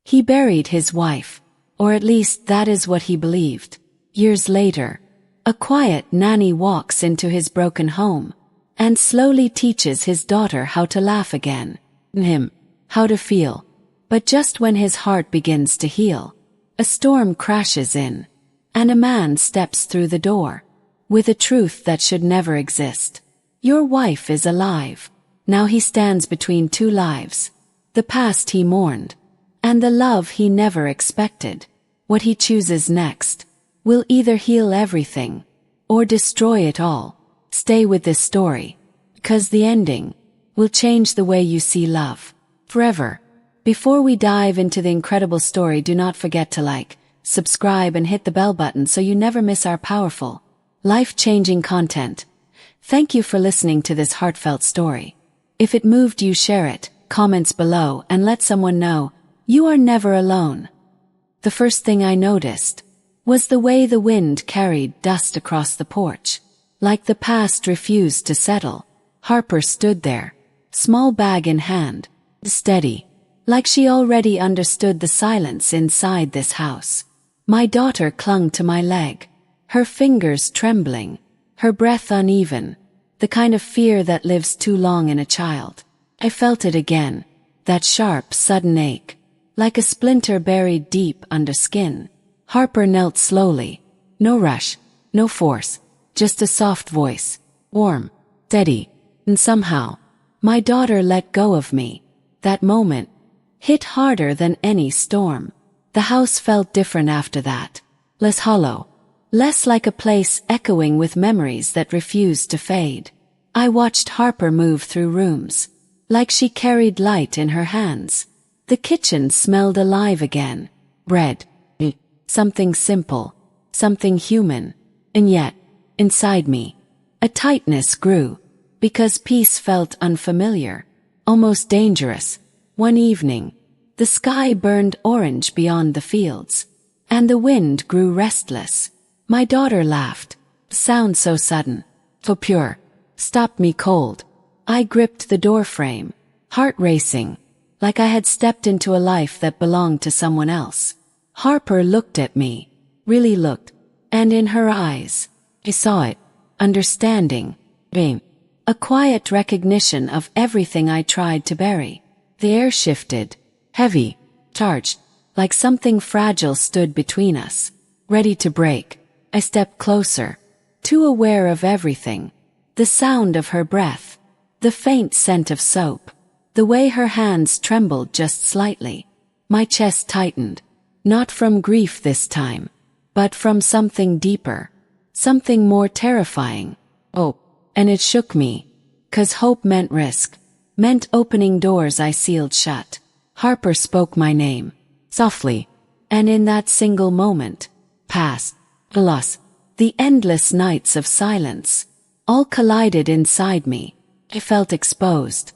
He buried his wife, or at least that is what he believed. Years later, a quiet nanny walks into his broken home and slowly teaches his daughter how to laugh again, him, how to feel. But just when his heart begins to heal, a storm crashes in, and a man steps through the door with a truth that should never exist. Your wife is alive. Now he stands between two lives, the past he mourned, and the love he never expected. What he chooses next will either heal everything or destroy it all. Stay with this story, because the ending will change the way you see love forever. Before we dive into the incredible story, do not forget to like, subscribe, and hit the bell button so you never miss our powerful, life-changing content. Thank you for listening to this heartfelt story. If it moved you, share it, comments below, and let someone know you are never alone. The first thing I noticed was the way the wind carried dust across the porch. Like the past refused to settle, Harper stood there, small bag in hand, steady, like she already understood the silence inside this house. My daughter clung to my leg, her fingers trembling, her breath uneven, the kind of fear that lives too long in a child. I felt it again, that sharp, sudden ache, like a splinter buried deep under skin. Harper knelt slowly, no rush, no force, just a soft voice, warm, steady, and somehow, my daughter let go of me. That moment hit harder than any storm. The house felt different after that, less hollow, less like a place echoing with memories that refused to fade. I watched Harper move through rooms, like she carried light in her hands. The kitchen smelled alive again. Bread. Something simple, something human. And yet, inside me, a tightness grew, because peace felt unfamiliar, almost dangerous. One evening, the sky burned orange beyond the fields, and the wind grew restless. My daughter laughed. Sound so sudden, so pure, stopped me cold. I gripped the doorframe, heart racing, like I had stepped into a life that belonged to someone else. Harper looked at me, really looked, and in her eyes, I saw it, understanding, pain, a quiet recognition of everything I tried to bury. The air shifted, heavy, charged, like something fragile stood between us, ready to break. I stepped closer, too aware of everything, the sound of her breath, the faint scent of soap, the way her hands trembled just slightly. My chest tightened, not from grief this time, but from something deeper, something more terrifying. Hope. And it shook me, 'cause hope meant risk, meant opening doors I sealed shut. Harper spoke my name, softly, and in that single moment, past, alas, the endless nights of silence, all collided inside me. I felt exposed,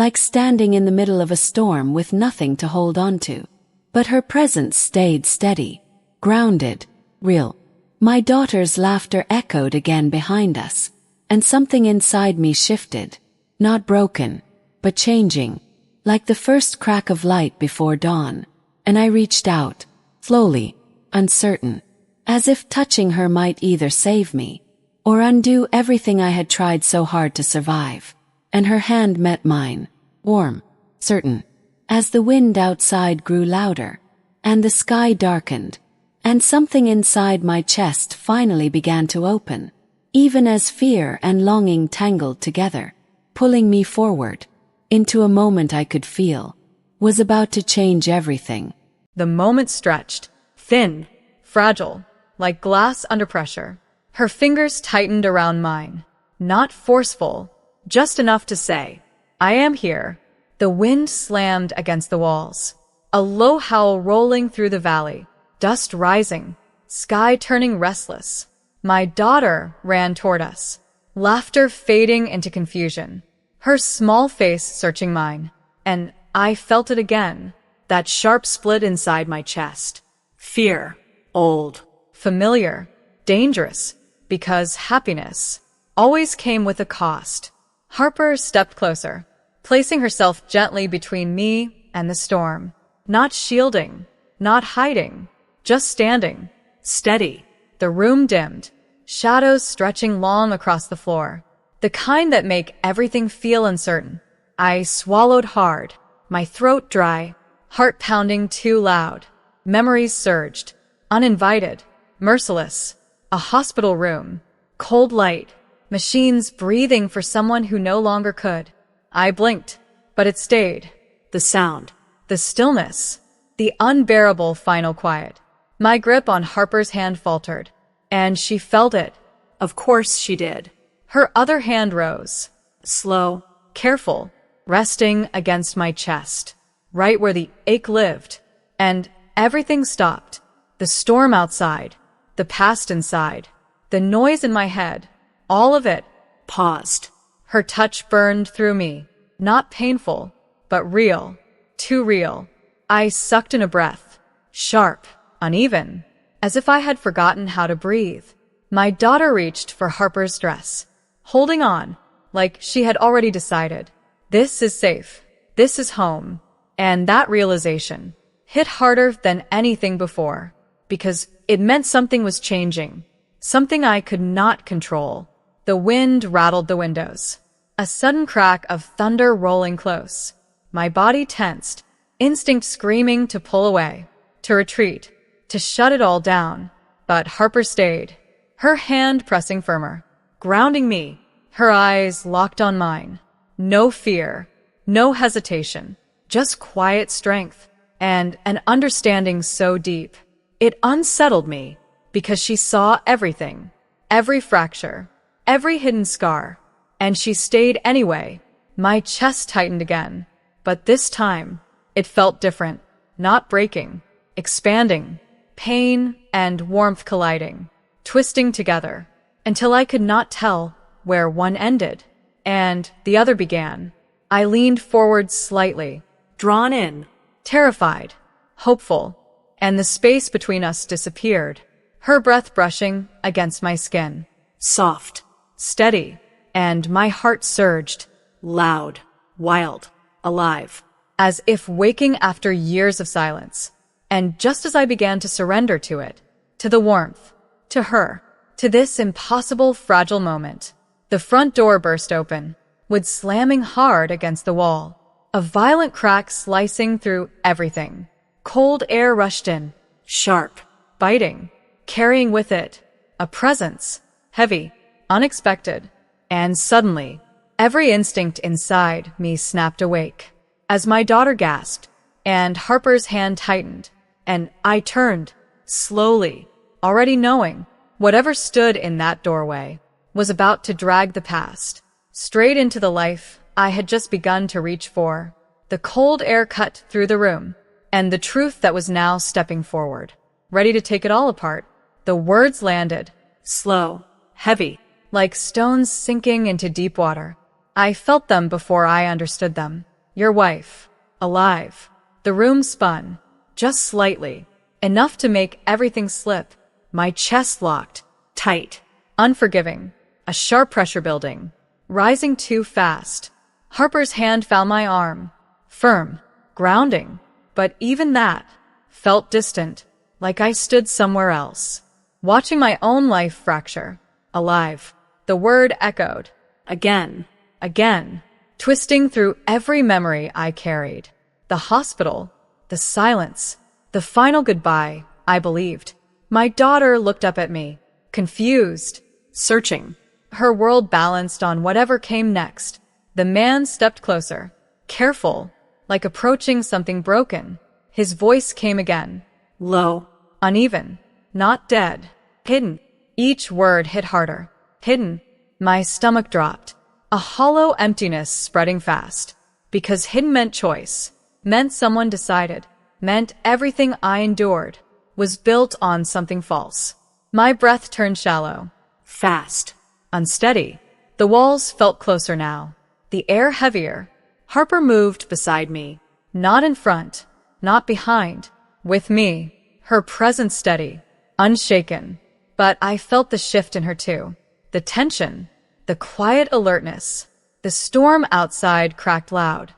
like standing in the middle of a storm with nothing to hold on to. But her presence stayed steady, grounded, real. My daughter's laughter echoed again behind us, and something inside me shifted, not broken, but changing, like the first crack of light before dawn. And I reached out, slowly, uncertain, as if touching her might either save me or undo everything I had tried so hard to survive. And her hand met mine, warm, certain, as the wind outside grew louder, and the sky darkened, and something inside my chest finally began to open, even as fear and longing tangled together, pulling me forward, into a moment I could feel was about to change everything. The moment stretched, thin, fragile, like glass under pressure. Her fingers tightened around mine, not forceful, just enough to say, "I am here." The wind slammed against the walls, a low howl rolling through the valley, dust rising, sky turning restless. My daughter ran toward us, laughter fading into confusion, her small face searching mine, and I felt it again, that sharp split inside my chest. Fear, old, familiar, dangerous, because happiness always came with a cost. Harper stepped closer, placing herself gently between me and the storm. Not shielding, not hiding, just standing, steady. The room dimmed, shadows stretching long across the floor, the kind that make everything feel uncertain. I swallowed hard, my throat dry, heart pounding too loud. Memories surged, uninvited, merciless. A hospital room, cold light, machines breathing for someone who no longer could. I blinked, but it stayed. The sound, the stillness, the unbearable final quiet. My grip on Harper's hand faltered, and she felt it. Of course she did. Her other hand rose, Slow. careful, resting against my chest, right where the ache lived. And everything stopped. The storm outside, the past inside, the noise in my head, all of it Paused. Her touch burned through me, not painful, but real, too real. I sucked in a breath, sharp, uneven, as if I had forgotten how to breathe. My daughter reached for Harper's dress, holding on, like she had already decided. This is safe. This is home. And that realization hit harder than anything before, because it meant something was changing, something I could not control. The wind rattled the windows, a sudden crack of thunder rolling close. My body tensed, instinct screaming to pull away, to retreat, to shut it all down. But Harper stayed, her hand pressing firmer, grounding me, her eyes locked on mine. No fear, no hesitation, just quiet strength, and an understanding so deep. It unsettled me, because she saw everything, every fracture, every hidden scar, and she stayed anyway. My chest tightened again, but this time, it felt different, not breaking, expanding, pain and warmth colliding, twisting together, until I could not tell where one ended and the other began. I leaned forward slightly, Drawn in. terrified, hopeful, and the space between us disappeared, her breath brushing against my skin. Soft. Steady, and my heart surged, Loud. Wild. Alive. as if waking after years of silence. And just as I began to surrender to it, to the warmth, to her, to this impossible, fragile moment, the front door burst open, with slamming hard against the wall, a violent crack slicing through everything. Cold air rushed in, Sharp. biting, carrying with it a presence, heavy, unexpected, and suddenly, every instinct inside me snapped awake. As my daughter gasped, and Harper's hand tightened, and I turned, slowly, already knowing whatever stood in that doorway was about to drag the past straight into the life I had just begun to reach for. The cold air cut through the room, and the truth that was now stepping forward, ready to take it all apart. The words landed, Slow. Heavy. like stones sinking into deep water. I felt them before I understood them. Your wife. Alive. The room spun, just slightly, enough to make everything slip. My chest locked, tight, unforgiving, a sharp pressure building, rising too fast. Harper's hand found my arm, firm, grounding, but even that felt distant, like I stood somewhere else, watching my own life fracture. Alive. The word echoed, Again. again, twisting through every memory I carried. The hospital, the silence, the final goodbye, I believed. My daughter looked up at me, confused, Searching. her world balanced on whatever came next. The man stepped closer, careful, like approaching something broken. His voice came again, Low. uneven, not dead, hidden. Each word hit harder. Hidden. My stomach dropped, a hollow emptiness spreading fast, because hidden meant choice, meant someone decided, meant everything I endured was built on something false. My breath turned shallow, Fast. unsteady. The walls felt closer now, the air heavier. Harper moved beside me, not in front, not behind, with me, her presence steady, unshaken. But I felt the shift in her too, the tension, the quiet alertness. The storm outside cracked loud,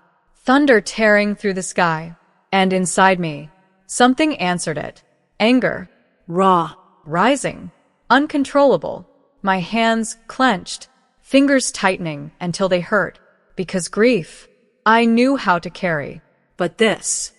thunder tearing through the sky. And inside me, something answered it. Anger. Raw. Rising. Uncontrollable. My hands clenched, fingers tightening until they hurt. Because grief, I knew how to carry. But this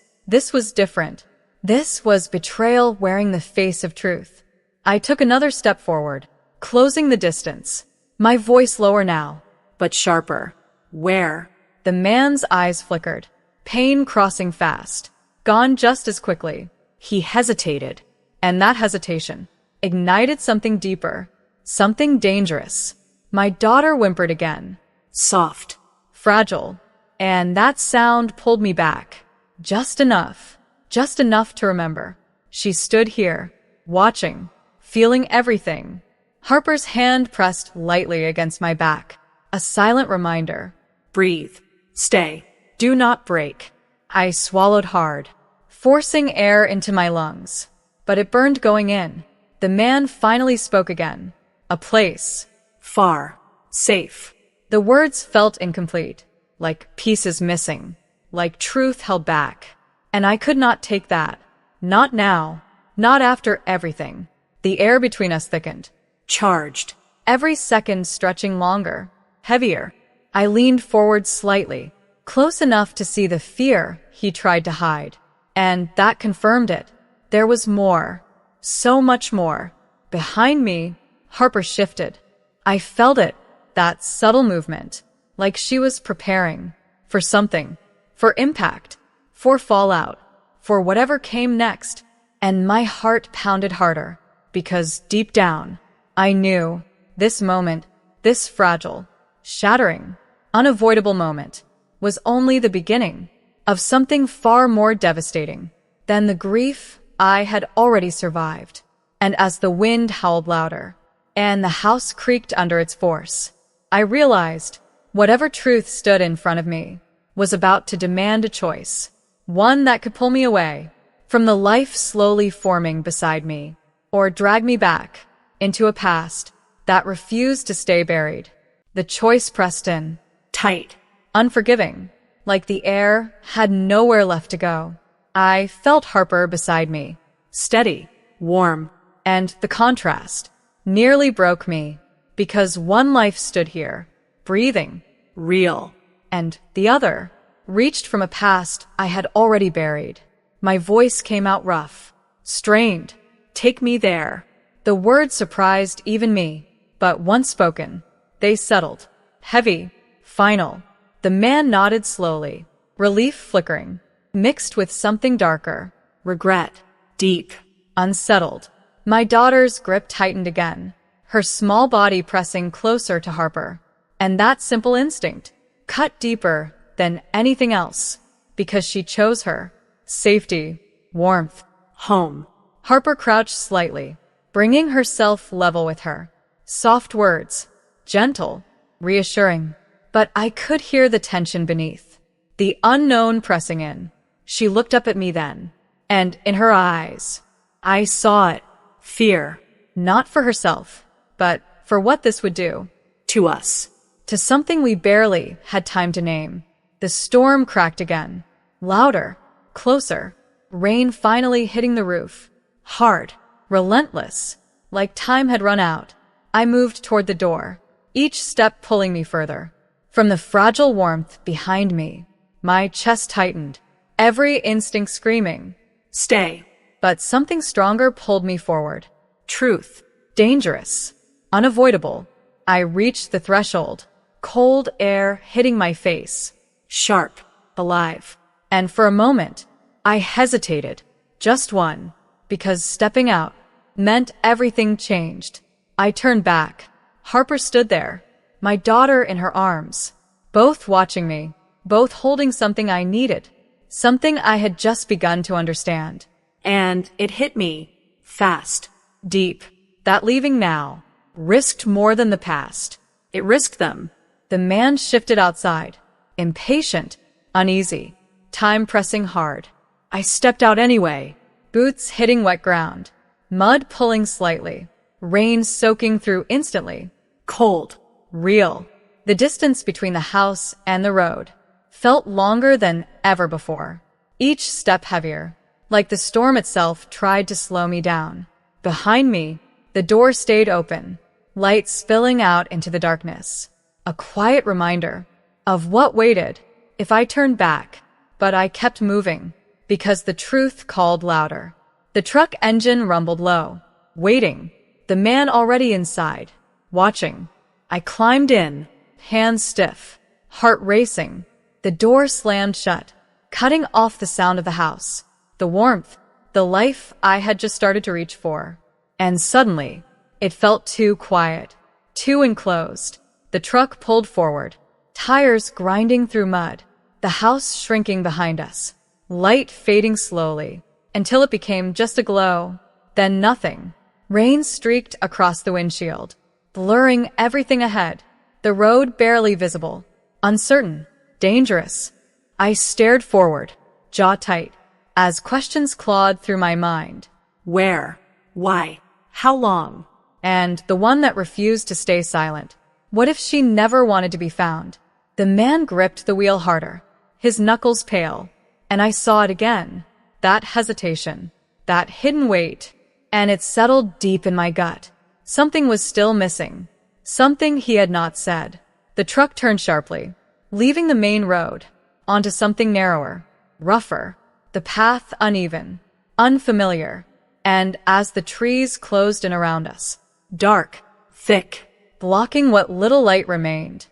was different. This was betrayal wearing the face of truth. I took another step forward, closing the distance, my voice lower now. But sharper. Where? The man's eyes flickered, pain crossing fast, gone just as quickly. He hesitated, and that hesitation ignited something deeper, something dangerous. My daughter whimpered again. Soft. Fragile. And that sound pulled me back. Just enough to remember. She stood here, watching, feeling everything. Harper's hand pressed lightly against my back, a silent reminder. Breathe. Stay. Do not break. I swallowed hard, forcing air into my lungs. But it burned going in. The man finally spoke again. A place. Far. Safe. The words felt incomplete, like pieces missing, like truth held back. And I could not take that. Not now. Not after everything. The air between us thickened. Charged. Every second stretching longer. Heavier. I leaned forward slightly, close enough to see the fear he tried to hide. And that confirmed it. There was more. So much more. Behind me, Harper shifted. I felt it, that subtle movement, like she was preparing for something, for impact, for fallout, for whatever came next. And my heart pounded harder, because deep down, I knew this moment, this fragile, shattering, unavoidable moment, was only the beginning of something far more devastating than the grief I had already survived. And as the wind howled louder, and the house creaked under its force, I realized whatever truth stood in front of me was about to demand a choice, one that could pull me away from the life slowly forming beside me, or drag me back into a past that refused to stay buried. The choice pressed in, tight, unforgiving, like the air had nowhere left to go. I felt Harper beside me, steady, warm, and the contrast nearly broke me, because one life stood here, breathing, real, and the other reached from a past I had already buried. My voice came out rough, strained. Take me there. The words surprised even me, but once spoken, they settled. Heavy, final. The man nodded slowly, relief flickering, mixed with something darker. Regret. Deep. Unsettled. My daughter's grip tightened again, her small body pressing closer to Harper. And that simple instinct cut deeper than anything else, because she chose her. Safety, warmth, home. Harper crouched slightly, bringing herself level with her. Soft words, gentle, reassuring. But I could hear the tension beneath, the unknown pressing in. She looked up at me then, and in her eyes, I saw it. Fear, not for herself, but for what this would do. To us. To something we barely had time to name. The storm cracked again, louder, closer, rain finally hitting the roof. Hard, relentless, like time had run out. I moved toward the door, each step pulling me further. From the fragile warmth behind me, my chest tightened, every instinct screaming, stay. But something stronger pulled me forward. Truth. Dangerous. Unavoidable. I reached the threshold, cold air hitting my face. Sharp. Alive. And for a moment, I hesitated. Just one. Because stepping out meant everything changed. I turned back. Harper stood there, my daughter in her arms, both watching me, both holding something I needed, something I had just begun to understand. And it hit me. Fast. Deep. That leaving now risked more than the past. It risked them. The man shifted outside, impatient, uneasy, time pressing hard. I stepped out anyway, boots hitting wet ground, mud pulling slightly, rain soaking through instantly. Cold. Real. The distance between the house and the road felt longer than ever before. each step heavier, like the storm itself tried to slow me down. Behind me, the door stayed open, light spilling out into the darkness. A quiet reminder of what waited if I turned back, but I kept moving because the truth called louder. The truck engine rumbled low, waiting, the man already inside, watching. I climbed in, hands stiff, heart racing. The door slammed shut, cutting off the sound of the house, the warmth, the life I had just started to reach for. And suddenly, it felt too quiet, too enclosed. The truck pulled forward, tires grinding through mud, the house shrinking behind us, light fading slowly, until it became just a glow, then nothing. Rain streaked across the windshield, blurring everything ahead, the road barely visible, uncertain, dangerous. I stared forward, jaw tight, as questions clawed through my mind. Where? Why? How long? And the one that refused to stay silent. What if she never wanted to be found? The man gripped the wheel harder, his knuckles pale, and I saw it again. That hesitation, that hidden weight, and it settled deep in my gut. Something was still missing, something he had not said. The truck turned sharply, leaving the main road, onto something narrower, rougher, the path uneven, unfamiliar, and as the trees closed in around us, Dark, thick, blocking what little light remained.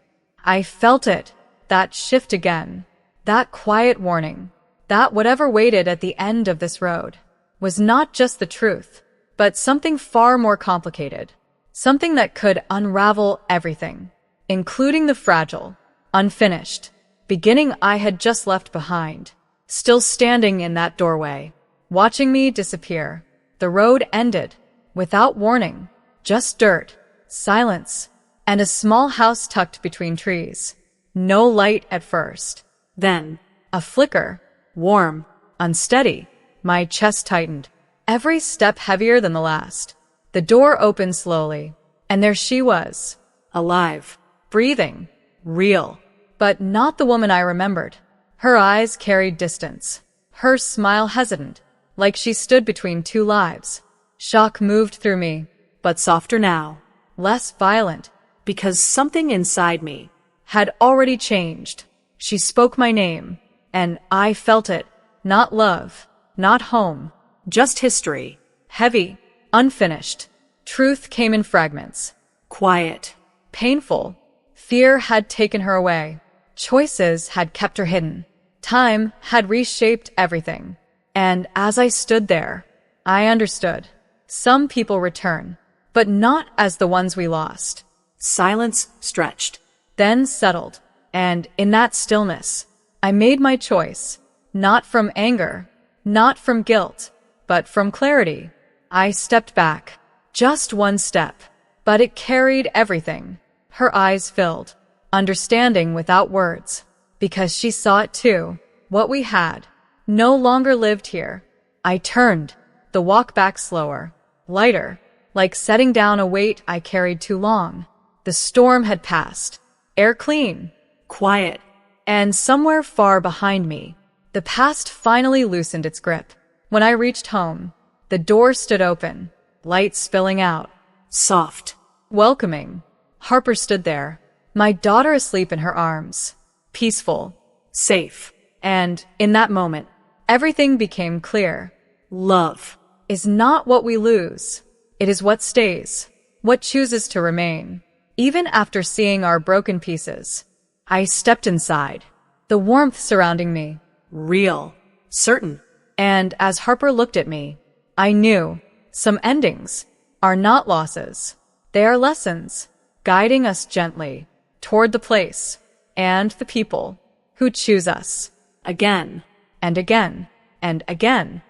I felt it, that shift again, that quiet warning, that whatever waited at the end of this road was not just the truth, but something far more complicated, something that could unravel everything, including the fragile, unfinished beginning I had just left behind. Still standing in that doorway, watching me disappear, the road ended, without warning, just dirt, silence, and a small house tucked between trees. No light at first. Then, A flicker, warm, unsteady. My chest tightened, every step heavier than the last. The door opened slowly, and there she was, alive, breathing, real. but not the woman I remembered. Her eyes carried distance, her smile hesitant, like she stood between two lives. Shock moved through me, But softer now, less violent, because something inside me. had already changed. She spoke my name, and I felt it. Not love, not home. Just history. Heavy, unfinished. Truth came in fragments. Quiet. Painful. Fear had taken her away. Choices had kept her hidden. Time had reshaped everything. And as I stood there, I understood. Some people return, but not as the ones we lost. Silence stretched. Then settled, and in that stillness, I made my choice, not from anger, not from guilt, but from clarity. I stepped back, just one step, but it carried everything. Her eyes filled, understanding without words, because she saw it too. What we had no longer lived here. I turned, the walk back slower, lighter, like setting down a weight I carried too long. The storm had passed, air clean, Quiet. and somewhere far behind me, the past finally loosened its grip. When I reached home, the door stood open, light spilling out, Soft. welcoming. Harper stood there, my daughter asleep in her arms, peaceful. Safe. And in that moment, everything became clear. Love. Is not what we lose. It is what stays, what chooses to remain. Even after seeing our broken pieces, I stepped inside, the warmth surrounding me. Real. Certain. And as Harper looked at me, I knew some endings are not losses. They are lessons, guiding us gently toward the place and the people who choose us Again. and again and again.